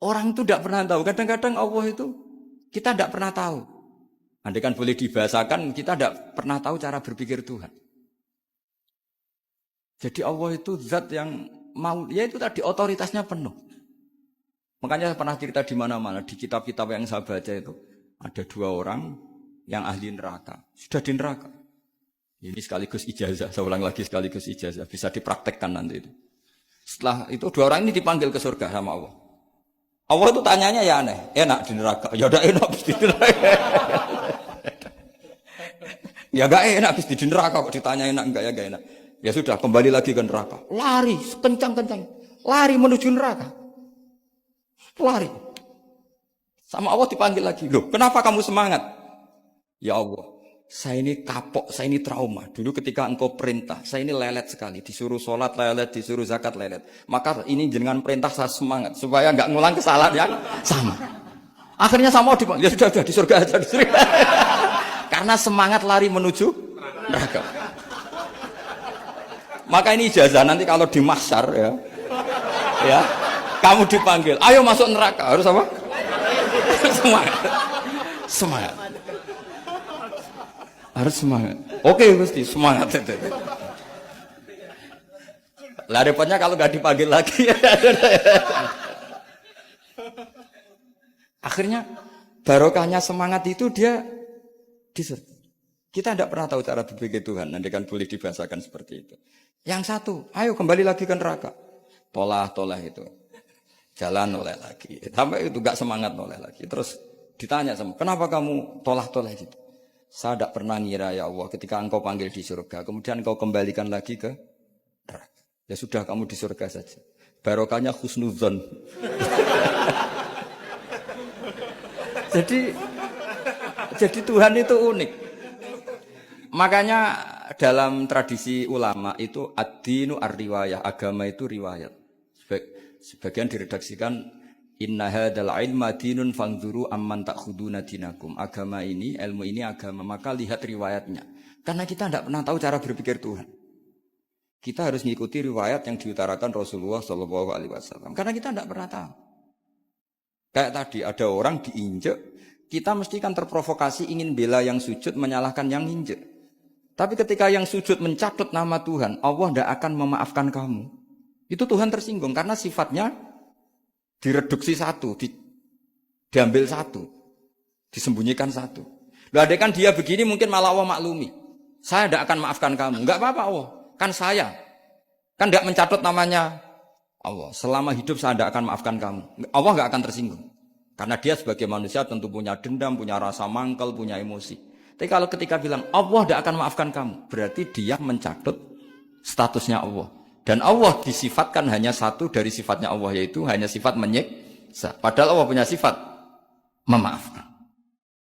Orang itu tidak pernah tahu. Kadang-kadang Allah itu kita tidak pernah tahu. Andai kan boleh dibahasakan, kita tidak pernah tahu cara berpikir Tuhan. Jadi Allah itu zat yang mau, ya itu tadi otoritasnya penuh. Makanya saya pernah cerita di mana-mana, di kitab-kitab yang saya baca itu ada 2 orang yang ahli neraka, sudah di neraka. Ini sekaligus ijazah, saya ulang lagi sekaligus ijazah, bisa dipraktekkan nanti itu. Setelah itu 2 orang ini dipanggil ke surga sama Allah. Allah itu tanyanya ya aneh, enak di neraka, ya udah enak di neraka. Ya gak enak di neraka kok ditanya enak enggak ya gak enak. Ya sudah kembali lagi ke neraka, lari kencang-kencang, lari menuju neraka, lari. Sama Allah dipanggil lagi, loh kenapa kamu semangat? Ya Allah, saya ini kapok, saya ini trauma. Dulu ketika engkau perintah, saya ini lelet sekali. Disuruh sholat lelet, disuruh zakat lelet. Maka ini dengan perintah saya semangat, supaya nggak ngulang kesalahan yang sama. Akhirnya sama dipanggil, ya sudah di surga aja. Di surga. Karena semangat lari menuju neraka. Maka ini ijazah, nanti kalau di mahsyar ya, kamu dipanggil, ayo masuk neraka. Harus apa? Semangat. Semangat. Harus semangat. Oke, mesti semangat. Lah repotnya kalau nggak dipanggil lagi. Akhirnya barokahnya semangat itu dia disertai. Kita tidak pernah tahu cara berpikir Tuhan. Nanti kan boleh dibahasakan seperti itu. Yang satu, ayo kembali lagi ke neraka. Tolah itu. Jalan noleh lagi. Sampai itu gak semangat noleh lagi. Terus ditanya sama, kenapa kamu tolah gitu? Saya tidak pernah ngira ya Allah ketika engkau panggil di surga. Kemudian engkau kembalikan lagi ke neraka. Ya sudah kamu di surga saja. Barokahnya husnuzon. Jadi Tuhan itu unik. Makanya dalam tradisi ulama itu ad-dinu ar-riwayah, agama itu riwayat. Sebagian diredaksikan inna hadzal ilma dinun fanzuru amman ta'khuduna dinakum. Agama ini, ilmu ini agama, maka lihat riwayatnya. Karena kita tidak pernah tahu cara berpikir Tuhan. Kita harus mengikuti riwayat yang diutarakan Rasulullah SAW. Karena kita tidak pernah tahu. Kayak tadi ada orang diinjek, kita mesti kan terprovokasi ingin bela yang sujud menyalahkan yang injek. Tapi ketika yang sujud mencatat nama Tuhan, Allah tidak akan memaafkan kamu. Itu Tuhan tersinggung karena sifatnya direduksi satu, diambil satu, disembunyikan satu. Loh ada kan dia begini mungkin malah Allah maklumi. Saya tidak akan maafkan kamu. Enggak apa-apa Allah, kan saya. Kan tidak mencatat namanya Allah. Selama hidup saya tidak akan maafkan kamu. Allah enggak akan tersinggung. Karena dia sebagai manusia tentu punya dendam, punya rasa mangkel, punya emosi. Tapi kalau ketika bilang Allah tidak akan maafkan kamu, berarti dia mencatat statusnya Allah. Dan Allah disifatkan hanya satu dari sifatnya Allah, yaitu hanya sifat menyiksa. Padahal Allah punya sifat memaafkan.